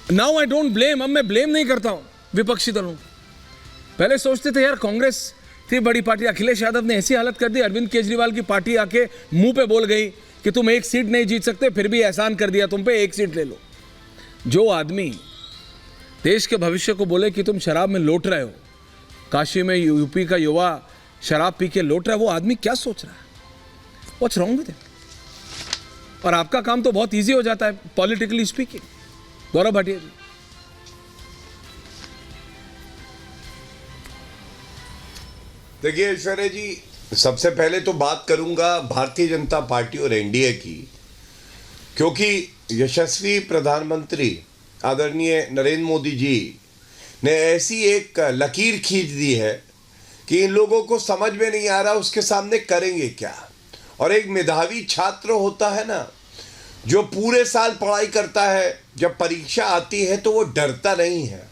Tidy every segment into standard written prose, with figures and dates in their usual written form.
Now I don't blame, अब मैं blame नहीं करता हूं विपक्षी दलों। पहले सोचते थे यार कांग्रेस थी बड़ी पार्टी, अखिलेश यादव ने ऐसी हालत कर दी, अरविंद केजरीवाल की पार्टी आके मुंह पे बोल गई कि तुम एक सीट नहीं जीत सकते, फिर भी एहसान कर दिया तुम पे, एक सीट ले लो। जो आदमी देश के भविष्य को बोले कि तुम शराब में लौट रहे हो, काशी में यूपी का युवा शराब पी के लौट रहा है, वो आदमी क्या सोच रहा है? What's wrong with him? और आपका काम तो बहुत इजी हो जाता है पॉलिटिकली स्पीकिंग। गौरव भाटिया जी। देखिए ऐश्वर्या जी, सबसे पहले तो बात करूंगा भारतीय जनता पार्टी और एनडीए की, क्योंकि यशस्वी प्रधानमंत्री आदरणीय नरेंद्र मोदी जी ने ऐसी एक लकीर खींच दी है कि इन लोगों को समझ में नहीं आ रहा उसके सामने करेंगे क्या। और एक मेधावी छात्र होता है ना, जो पूरे साल पढ़ाई करता है, जब परीक्षा आती है तो वो डरता नहीं है,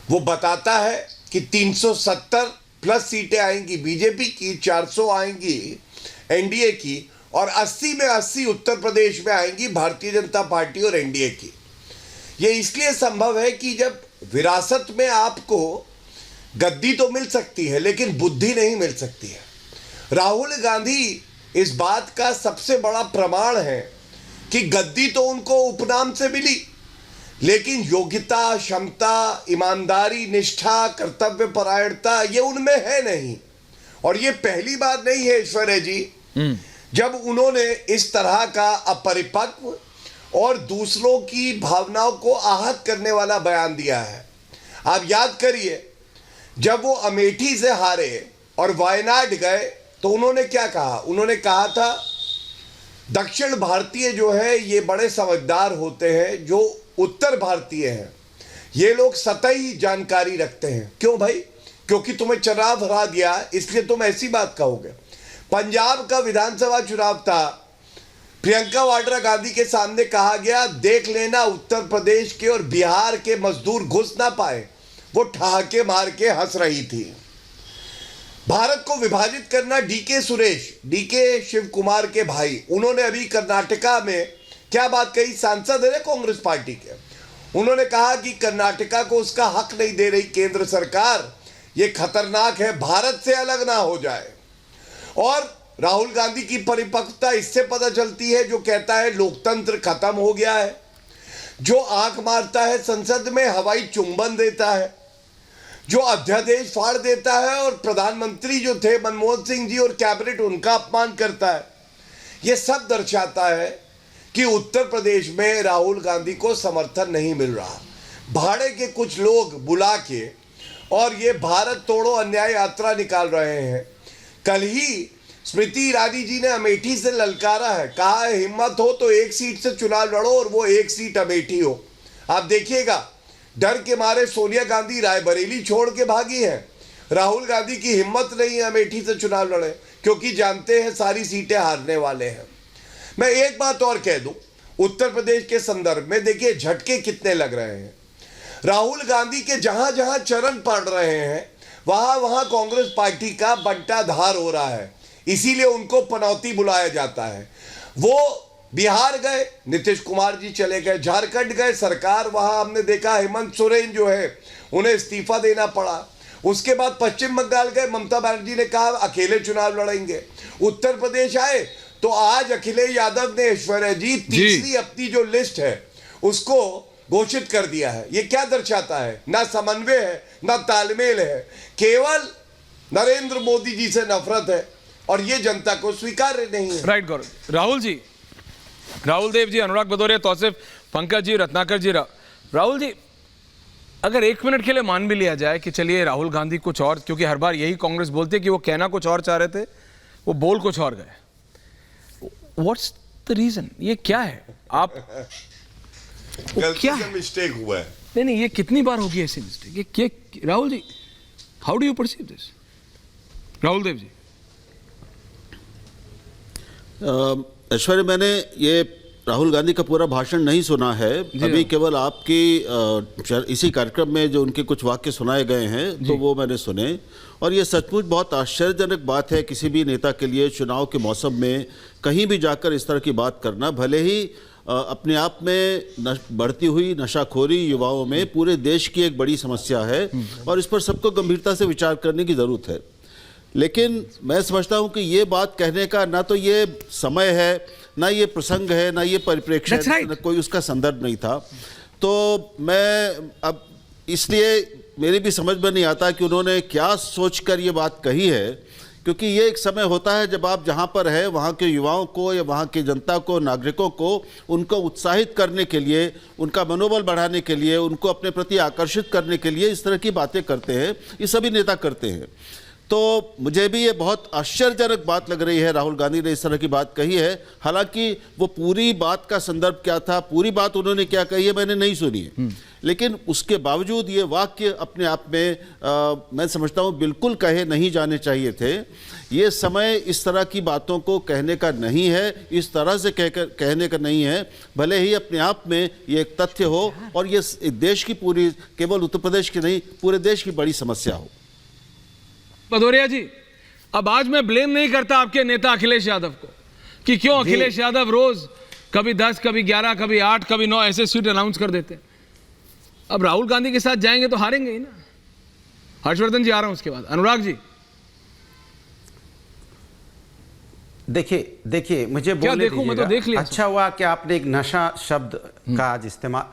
वो बताता है कि 370 प्लस सीटें आएंगी बीजेपी की, 400 आएंगी एनडीए की, और 80 में 80 उत्तर प्रदेश में आएंगी भारतीय जनता पार्टी और एनडीए की। ये इसलिए संभव है कि जब विरासत में आपको गद्दी तो मिल सकती है लेकिन बुद्धि नहीं मिल सकती है। राहुल गांधी इस बात का सबसे बड़ा प्रमाण है कि गद्दी तो उनको उपनाम से मिली, लेकिन योग्यता, क्षमता, ईमानदारी, निष्ठा, कर्तव्य परायणता ये उनमें है नहीं। और ये पहली बार नहीं है ऐश्वर्या जी जब उन्होंने इस तरह का अपरिपक्व और दूसरों की भावनाओं को आहत करने वाला बयान दिया है। आप याद करिए, जब वो अमेठी से हारे और वायनाड गए तो उन्होंने क्या कहा? उन्होंने कहा था दक्षिण भारतीय जो है ये बड़े समझदार होते हैं, जो उत्तर भारतीय हैं ये लोग सतही जानकारी रखते हैं। क्यों भाई? क्योंकि तुम्हें चुनाव हरा दिया इसलिए तुम ऐसी बात कहोगे। पंजाब का विधानसभा चुनाव था, प्रियंका वाड्रा गांधी के सामने कहा गया देख लेना उत्तर प्रदेश के और बिहार के मजदूर घुस ना पाए, वो ठहाके मार के हंस रही थी। भारत को विभाजित करना डीके सुरेश, डीके शिव कुमार के भाई, उन्होंने अभी कर्नाटका में क्या बात कही? सांसद है कांग्रेस पार्टी के, उन्होंने कहा कि कर्नाटका को उसका हक नहीं दे रही केंद्र सरकार, ये खतरनाक है, भारत से अलग ना हो जाए। और राहुल गांधी की परिपक्वता इससे पता चलती है, जो कहता है लोकतंत्र खत्म हो गया है, जो आंख मारता है संसद में, हवाई चुंबन देता है, जो अध्यादेश फाड़ देता है और प्रधानमंत्री जो थे मनमोहन सिंह जी और कैबिनेट उनका अपमान करता है। यह सब दर्शाता है कि उत्तर प्रदेश में राहुल गांधी को समर्थन नहीं मिल रहा। भाड़े के कुछ लोग बुला के और ये भारत तोड़ो अन्याय यात्रा निकाल रहे हैं। कल ही स्मृति ईरानी जी ने अमेठी से ललकारा है, कहा है हिम्मत हो तो एक सीट से चुनाव लड़ो और वो एक सीट अमेठी हो। आप देखिएगा, डर के मारे सोनिया गांधी रायबरेली छोड़ के भागी है। राहुल गांधी की हिम्मत नहीं है अमेठी से चुनाव लड़े, क्योंकि जानते हैं सारी सीटें हारने वाले हैं। मैं एक बात और कह दूं, उत्तर प्रदेश के संदर्भ में देखिए झटके कितने लग रहे हैं। राहुल गांधी के जहां जहां चरण पड़ रहे हैं वहां वहां कांग्रेस पार्टी का बंटाधार हो रहा है, इसीलिए उनको पनौती बुलाया जाता है। वो बिहार गए, नीतीश कुमार जी चले गए, झारखंड गए, सरकार वहां हमने देखा हेमंत सोरेन जो है उन्हें इस्तीफा देना पड़ा। उसके बाद पश्चिम बंगाल गए, ममता बनर्जी ने कहा अकेले चुनाव लड़ेंगे। उत्तर प्रदेश आए तो आज अखिलेश यादव ने ऐश्वर्या जी तीसरी अपनी जो लिस्ट है उसको घोषित कर दिया है। ये क्या दर्शाता है? ना समन्वय है, ना तालमेल है, केवल नरेंद्र मोदी जी से नफरत है और ये जनता को स्वीकार्य नहीं है। राइट गौरव। राहुल जी, राहुल देव जी, अनुराग भदौरिया, तौसीफ, पंकज जी, रत्नाकर जी, राहुल जी, अगर एक मिनट के लिए मान भी लिया जाए कि चलिए राहुल गांधी कुछ और, क्योंकि हर बार यही कांग्रेस बोलती है कि वो कहना कुछ और चाह रहे थे, वो बोल कुछ और गए, व्हाट्स द रीजन? ये क्या है? आप क्या है? मिस्टेक हुआ है। नहीं, ये कितनी बार होगी ऐसी मिस्टेक? ये क्या Rahul ji, how do you perceive this? Rahul Dev ji. Aishwarya, मैंने ये राहुल गांधी का पूरा भाषण नहीं सुना है अभी, केवल आपकी इसी कार्यक्रम में जो उनके कुछ वाक्य सुनाए गए हैं तो वो मैंने सुने, और ये सचमुच बहुत आश्चर्यजनक बात है किसी भी नेता के लिए चुनाव के मौसम में कहीं भी जाकर इस तरह की बात करना। भले ही अपने आप में बढ़ती हुई नशाखोरी युवाओं में पूरे देश की एक बड़ी समस्या है और इस पर सबको गंभीरता से विचार करने की ज़रूरत है। लेकिन मैं समझता हूं कि ये बात कहने का ना तो ये समय है, ना ये प्रसंग है, ना ये परिप्रेक्ष्य है, ना कोई उसका संदर्भ नहीं था। तो मैं अब इसलिए मेरी भी समझ में नहीं आता कि उन्होंने क्या सोचकर ये बात कही है, क्योंकि ये एक समय होता है जब आप जहाँ पर है वहाँ के युवाओं को या वहाँ की जनता को, नागरिकों को, उनको उत्साहित करने के लिए, उनका मनोबल बढ़ाने के लिए, उनको अपने प्रति आकर्षित करने के लिए इस तरह की बातें करते हैं। ये सभी नेता करते हैं। तो मुझे भी ये बहुत आश्चर्यजनक बात लग रही है, राहुल गांधी ने इस तरह की बात कही है। हालांकि वो पूरी बात का संदर्भ क्या था, पूरी बात उन्होंने क्या कही है, मैंने नहीं सुनी है, लेकिन उसके बावजूद ये वाक्य अपने आप में मैं समझता हूँ बिल्कुल कहे नहीं जाने चाहिए थे। ये समय इस तरह की बातों को कहने का नहीं है, इस तरह से कहने का नहीं है, भले ही अपने आप में ये एक तथ्य हो और ये देश की पूरी, केवल उत्तर प्रदेश की नहीं, पूरे देश की बड़ी समस्या हो। भदौरिया जी, अब आज मैं ब्लेम नहीं करता आपके नेता अखिलेश यादव को कि क्यों अखिलेश यादव रोज कभी 10, कभी 11, कभी 8, कभी 9 ऐसे सीट अनाउंस कर देते हैं। अब राहुल गांधी के साथ जाएंगे तो हारेंगे ही ना। हर्षवर्धन जी आ रहा हूं उसके बाद। अनुराग जी, देखिए मुझे बोलने देखूं, मैं तो देख लिया। अच्छा हुआ कि आपने एक नशा शब्द का आज इस्तेमाल,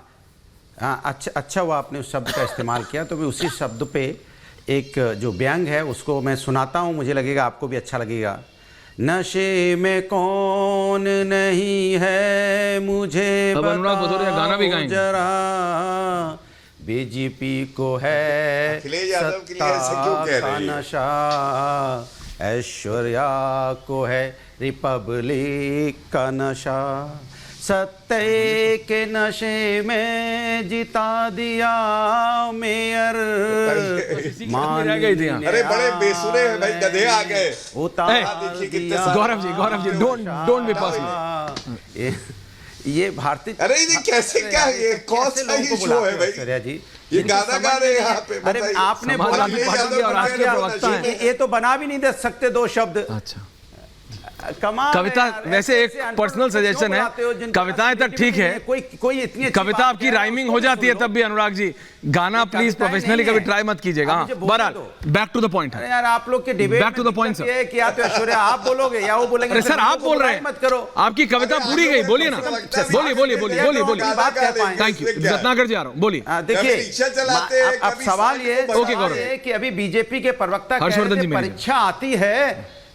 अच्छा हुआ आपने उस शब्द का इस्तेमाल किया। तो मैं उसी शब्द पे एक जो व्यंग है उसको मैं सुनाता हूं, मुझे लगेगा आपको भी अच्छा लगेगा। नशे में कौन नहीं है मुझे गाना भी गाएंगे जरा, बीजेपी को है सत्ता का नशा, ऐश्वर्या को है रिपब्लिक का नशा, सत्ते के नशे में जिता दिया मेयर, अरे बड़े बेसुरे हैं भाई, गधे आ गए। Gaurav ji don't be personal. ये भारतीय, अरे ये कैसे, क्या ये कौन सा इशू है भाई जी? ये गाना गा रहे हैं यहाँ पे। अरे आपने बोला ये तो बना भी नहीं दे सकते दो शब्द। अच्छा, कमाल कविता वैसे एक पर्सनल सजेशन है, कविताएं तक ठीक है, कोई इतनी कविता आपकी राइमिंग हो जाती है तब भी। अनुराग जी, गाना प्लीज प्रोफेशनली कभी ट्राई मत कीजिएगा। बहरहाल बैक टू द पॉइंट है। यार आप लोग के debate back to the point sir, कि या तो ऐश्वर्या आप बोलोगे या वो बोलेंगे। अरे सर आप बोल रहे हैं, मत करो, आपकी कविता पूरी गई, बोलिए ना, बोलिए। थैंक यू, रत्नाकर जी आ रहा हूँ, बोलिए। देखिए अब सवाल ये है कि अभी बीजेपी के प्रवक्ता हर्षवर्धन जी, परीक्षा आती है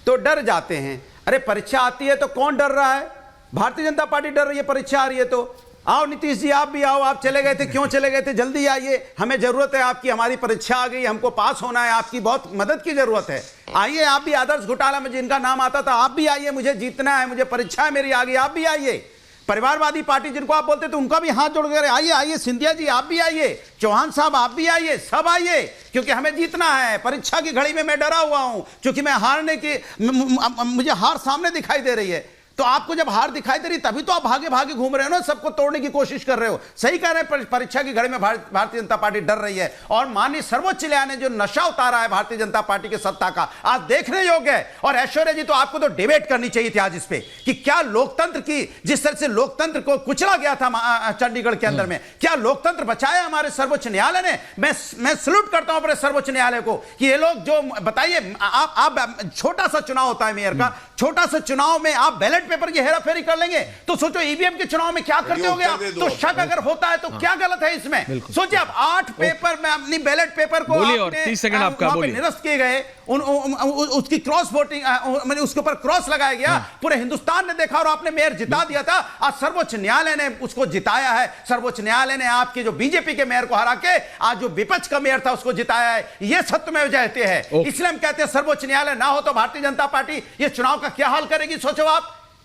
तो डर जाते हैं। अरे परीक्षा आती है तो कौन डर रहा है? भारतीय जनता पार्टी डर रही है। परीक्षा आ रही है तो आओ नीतीश जी, आप भी आओ। आप चले गए थे, क्यों चले गए थे? जल्दी आइए, हमें जरूरत है आपकी, हमारी परीक्षा आ गई, हमको पास होना है, आपकी बहुत मदद की जरूरत है। आइए आप भी, आदर्श घोटाला में जिनका नाम आता था आप भी आइए, मुझे जीतना है, मुझे परीक्षा मेरी आ गई, आप भी आइए। परिवारवादी पार्टी जिनको आप बोलते थे उनका भी हाथ जोड़ कर आइए, सिंधिया जी आप भी आइए, चौहान साहब आप भी आइए, सब आइए, क्योंकि हमें जीतना है। परीक्षा की घड़ी में मैं डरा हुआ हूं, क्योंकि मैं हारने की, मुझे हार सामने दिखाई दे रही है। तो आपको जब हार दिखाई दे रही तभी तो आप भागे भागे घूम रहे हो ना, सबको तोड़ने की कोशिश कर रहे हो। सही कह रहे हैं, परीक्षा की घड़ी में भारतीय जनता पार्टी डर रही है। और माननीय सर्वोच्च न्यायालय ने जो नशा उतारा है भारतीय जनता पार्टी के सत्ता का, आज देखने योग्य है। और ऐश्वर्या जी, तो आपको तो डिबेट करनी चाहिए थी आज इस पे कि क्या लोकतंत्र की, जिस तरह से लोकतंत्र को कुचला गया था चंडीगढ़ के अंदर में, क्या लोकतंत्र बचाया हमारे सर्वोच्च न्यायालय ने? मैं सल्यूट करता हूं अपने सर्वोच्च न्यायालय को कि ये लोग जो बताइए, आप छोटा सा चुनाव होता है मेयर का, छोटा सा चुनाव में आप बैलेट पेपर की हेराफेरी कर लेंगे तो सोचो ईवीएम के चुनाव में क्या करते होगे आप? तो शक अगर होता है तो क्या गलत है इसमें? सोचिए आप 8 पेपर में अपनी बैलेट पेपर को और 30 सेकंड आपका बोलिए, निरस्त किए गए, उसकी क्रॉस वोटिंग, मैंने उसके ऊपर क्रॉस लगाया गया, पूरे हिंदुस्तान ने देखा और आपने मेयर जिता दिया था। आज सर्वोच्च न्यायालय ने उसको जिताया है। सर्वोच्च न्यायालय ने आपके जो बीजेपी के मेयर को हरा के आज जो विपक्ष का मेयर था उसको जिताया है। यह सत्यमेव जयते है। इसलिए हम कहते हैं सर्वोच्च न्यायालय ना हो तो भारतीय जनता पार्टी ये चुनाव का क्या हाल करेगी? सोचो आप,